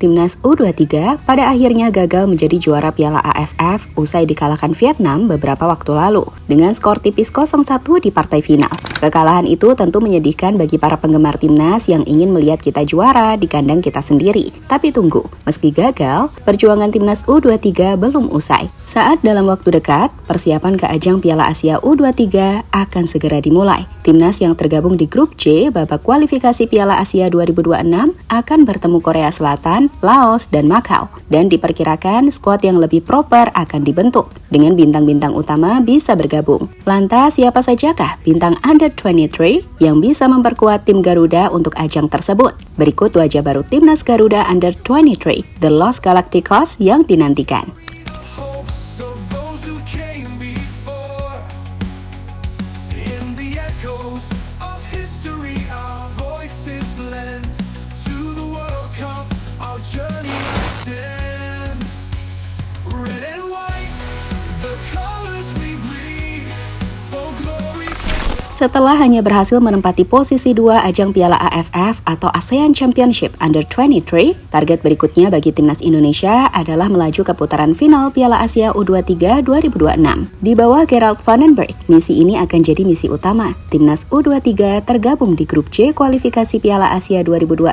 timnas U23 pada akhirnya gagal menjadi juara Piala AFF usai dikalahkan Vietnam beberapa waktu lalu dengan skor tipis 0-1 di partai final. Kekalahan itu tentu menyedihkan bagi para penggemar timnas yang ingin melihat kita juara di kandang kita sendiri. Tapi tunggu, meski gagal, perjuangan timnas U23 belum usai. Saat dalam waktu dekat, persiapan ke ajang Piala Asia U23 akan segera dimulai. Timnas yang tergabung di grup C babak kualifikasi Piala Asia 2026 akan bertemu Korea Selatan, Laos, dan Macau. Dan diperkirakan skuad yang lebih proper akan dibentuk, dengan bintang-bintang utama bisa bergabung. Lantas, siapa sajakah bintang Under 23 yang bisa memperkuat tim Garuda untuk ajang tersebut? Berikut wajah baru timnas Garuda Under 23, The Los Galacticos yang dinantikan. Setelah hanya berhasil menempati posisi 2 ajang Piala AFF atau ASEAN Championship Under 23, target berikutnya bagi timnas Indonesia adalah melaju ke putaran final Piala Asia U23 2026. Di bawah Gerald Vandenberg, misi ini akan jadi misi utama. Timnas U23 tergabung di grup C kualifikasi Piala Asia 2026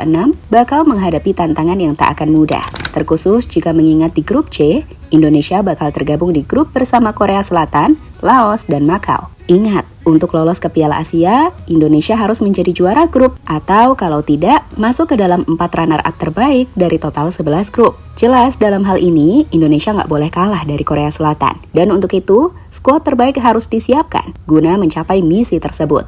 bakal menghadapi tantangan yang tak akan mudah. Terkhusus jika mengingat di grup C, Indonesia bakal tergabung di grup bersama Korea Selatan, Laos, dan Macau. Ingat, untuk lolos ke Piala Asia, Indonesia harus menjadi juara grup, atau kalau tidak, masuk ke dalam 4 runner-up terbaik dari total 11 grup. Jelas dalam hal ini, Indonesia nggak boleh kalah dari Korea Selatan. Dan untuk itu, skuad terbaik harus disiapkan guna mencapai misi tersebut.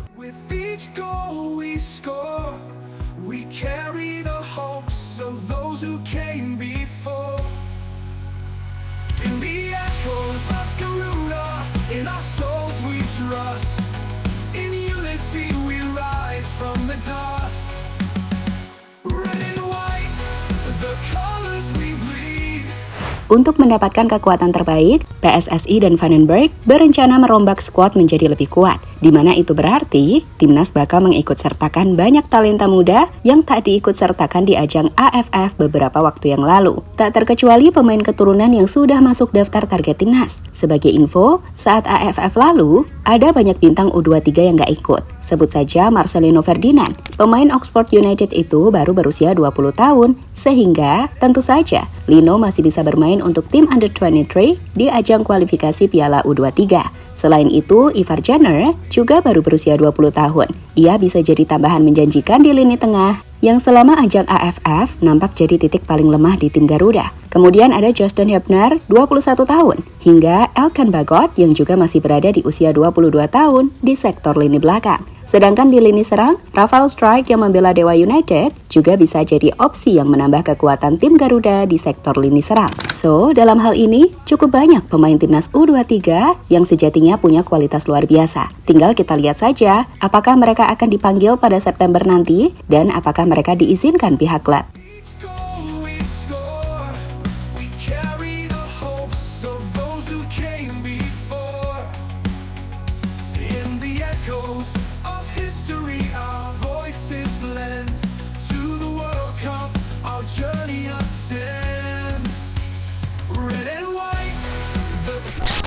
Untuk mendapatkan kekuatan terbaik, PSSI dan Vandenberg berencana merombak skuad menjadi lebih kuat, di mana itu berarti timnas bakal mengikutsertakan banyak talenta muda yang tak diikutsertakan di ajang AFF beberapa waktu yang lalu. Tak terkecuali pemain keturunan yang sudah masuk daftar target timnas. Sebagai info, saat AFF lalu, ada banyak bintang U23 yang gak ikut. Sebut saja Marcelino Ferdinand. Pemain Oxford United itu baru berusia 20 tahun, sehingga tentu saja Lino masih bisa bermain untuk tim Under 23 di ajang kualifikasi Piala U23. Selain itu, Ivar Jenner juga baru berusia 20 tahun. Ia bisa jadi tambahan menjanjikan di lini tengah yang selama ajang AFF nampak jadi titik paling lemah di tim Garuda. Kemudian ada Justin Hebner, 21 tahun, hingga Elkan Bagot yang juga masih berada di usia 22 tahun di sektor lini belakang. Sedangkan di lini serang, Rafael Strijk yang membela Dewa United juga bisa jadi opsi yang menambah kekuatan tim Garuda di sektor lini serang. So, dalam hal ini, cukup banyak pemain timnas U23 yang sejatinya punya kualitas luar biasa. Tinggal kita lihat saja apakah mereka akan dipanggil pada September nanti dan apakah mereka diizinkan pihak klub.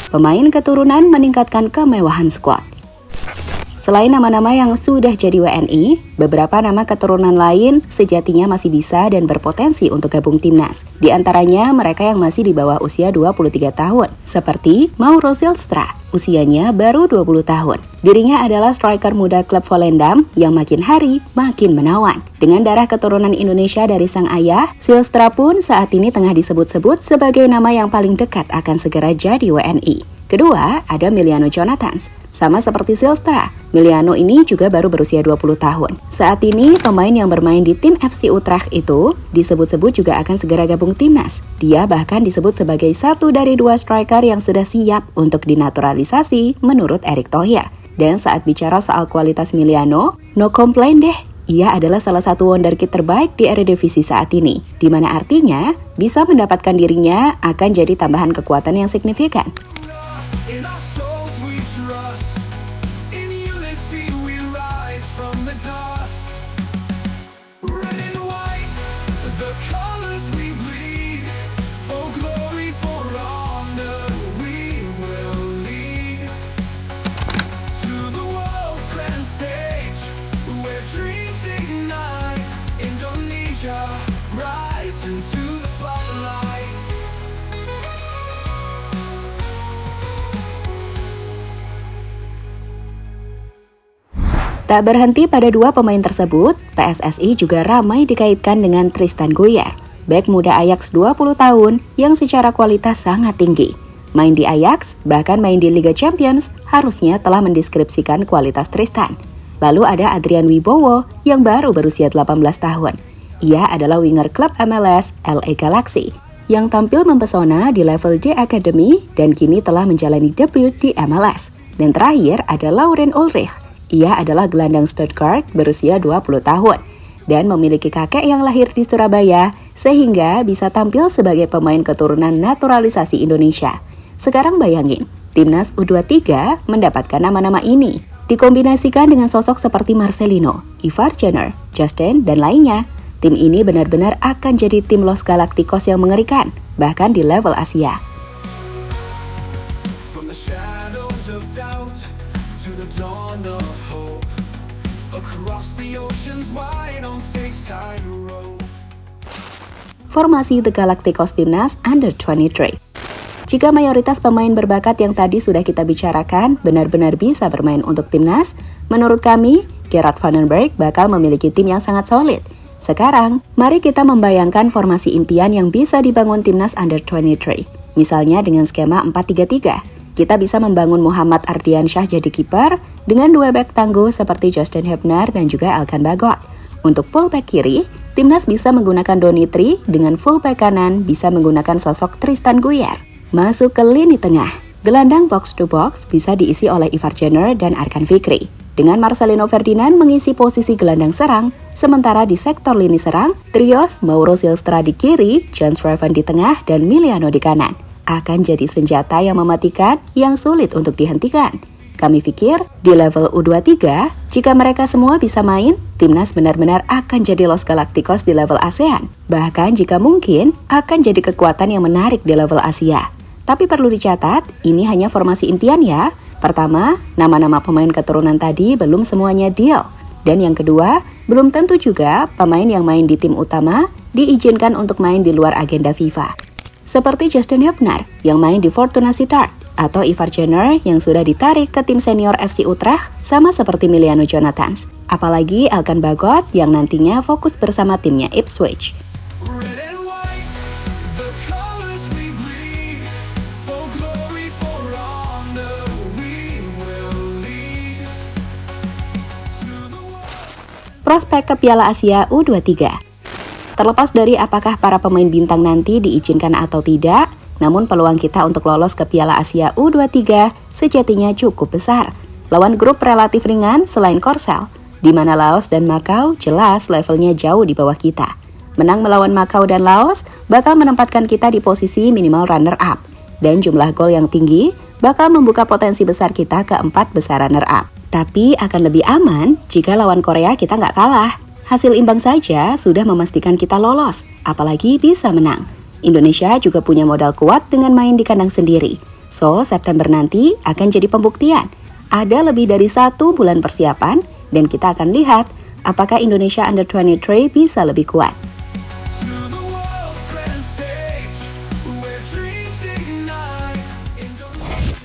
Pemain keturunan meningkatkan kemewahan skuad. Selain nama-nama yang sudah jadi WNI, beberapa nama keturunan lain sejatinya masih bisa dan berpotensi untuk gabung timnas. Di antaranya mereka yang masih di bawah usia 23 tahun, seperti Mauro Zylstra, usianya baru 20 tahun. Dirinya adalah striker muda klub Volendam yang makin hari makin menawan. Dengan darah keturunan Indonesia dari sang ayah, Zylstra pun saat ini tengah disebut-sebut sebagai nama yang paling dekat akan segera jadi WNI. Kedua, ada Miliano Jonathans. Sama seperti Zylstra, Miliano ini juga baru berusia 20 tahun. Saat ini, pemain yang bermain di tim FC Utrecht itu disebut-sebut juga akan segera gabung timnas. Dia bahkan disebut sebagai satu dari 2 striker yang sudah siap untuk dinaturalisasi menurut Erick Thohir. Dan saat bicara soal kualitas Miliano, no complain deh. Ia adalah salah satu wonderkid terbaik di Eredivisie saat ini, di mana artinya bisa mendapatkan dirinya akan jadi tambahan kekuatan yang signifikan. The colors we Tak berhenti pada dua pemain tersebut, PSSI juga ramai dikaitkan dengan Tristan Guyer, bek muda Ajax 20 tahun yang secara kualitas sangat tinggi. Main di Ajax, bahkan main di Liga Champions, harusnya telah mendeskripsikan kualitas Tristan. Lalu ada Adrian Wibowo yang baru berusia 18 tahun. Ia adalah winger klub MLS LA Galaxy yang tampil mempesona di level D Academy dan kini telah menjalani debut di MLS. Dan terakhir ada Lauren Ulrich. Ia adalah gelandang Stuttgart berusia 20 tahun dan memiliki kakek yang lahir di Surabaya sehingga bisa tampil sebagai pemain keturunan naturalisasi Indonesia. Sekarang bayangin, Timnas U23 mendapatkan nama-nama ini. Dikombinasikan dengan sosok seperti Marcelino, Ivar Jenner, Justin, dan lainnya, tim ini benar-benar akan jadi tim Los Galacticos yang mengerikan, bahkan di level Asia. Formasi The Galacticos Timnas Under 23. Jika mayoritas pemain berbakat yang tadi sudah kita bicarakan benar-benar bisa bermain untuk timnas, menurut kami, Gerard Van den Berg bakal memiliki tim yang sangat solid. Sekarang, mari kita membayangkan formasi impian yang bisa dibangun timnas Under 23. Misalnya dengan skema 4-3-3, kita bisa membangun Muhammad Ardiansyah jadi kiper dengan dua bek tangguh seperti Justin Hebner dan juga Elkan Bagot. Untuk fullback kiri, timnas bisa menggunakan Donitri, dengan fullback kanan bisa menggunakan sosok Tristan Guyer. Masuk ke lini tengah, gelandang box to box bisa diisi oleh Ivar Jenner dan Arkan Fikri. Dengan Marcelino Ferdinand mengisi posisi gelandang serang, sementara di sektor lini serang, trios Mauro Silstra di kiri, John Sraven di tengah, dan Miliano di kanan. Akan jadi senjata yang mematikan yang sulit untuk dihentikan. Kami pikir di level U23, jika mereka semua bisa main, timnas benar-benar akan jadi Los Galacticos di level ASEAN. Bahkan jika mungkin, akan jadi kekuatan yang menarik di level Asia. Tapi perlu dicatat, ini hanya formasi impian ya. Pertama, nama-nama pemain keturunan tadi belum semuanya deal. Dan yang kedua, belum tentu juga pemain yang main di tim utama diizinkan untuk main di luar agenda FIFA. Seperti Justin Hebner yang main di Fortuna Sittard, atau Ivar Jenner yang sudah ditarik ke tim senior FC Utrecht sama seperti Miliano Jonathans. Apalagi Elkan Bagot yang nantinya fokus bersama timnya Ipswich. Prospek ke Piala Asia U23. Terlepas dari apakah para pemain bintang nanti diizinkan atau tidak, namun peluang kita untuk lolos ke Piala Asia U23 sejatinya cukup besar. Lawan grup relatif ringan selain Korsel, di mana Laos dan Macau jelas levelnya jauh di bawah kita. Menang melawan Macau dan Laos bakal menempatkan kita di posisi minimal runner-up. Dan jumlah gol yang tinggi bakal membuka potensi besar kita ke 4 besar runner-up. Tapi akan lebih aman jika lawan Korea kita nggak kalah. Hasil imbang saja sudah memastikan kita lolos, apalagi bisa menang. Indonesia juga punya modal kuat dengan main di kandang sendiri. So, September nanti akan jadi pembuktian. Ada lebih dari 1 bulan persiapan, dan kita akan lihat apakah Indonesia Under 23 bisa lebih kuat.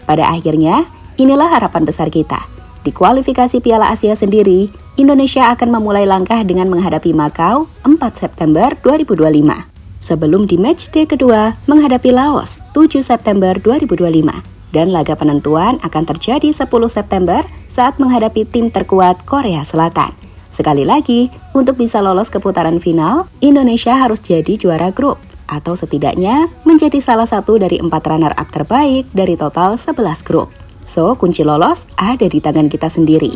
Pada akhirnya, inilah harapan besar kita. Di kualifikasi Piala Asia sendiri, Indonesia akan memulai langkah dengan menghadapi Macau 4 September 2025. Sebelum di matchday kedua menghadapi Laos 7 September 2025. Dan laga penentuan akan terjadi 10 September saat menghadapi tim terkuat Korea Selatan. Sekali lagi, untuk bisa lolos ke putaran final, Indonesia harus jadi juara grup, atau setidaknya menjadi salah satu dari 4 runner-up terbaik dari total 11 grup. So, kunci lolos ada di tangan kita sendiri.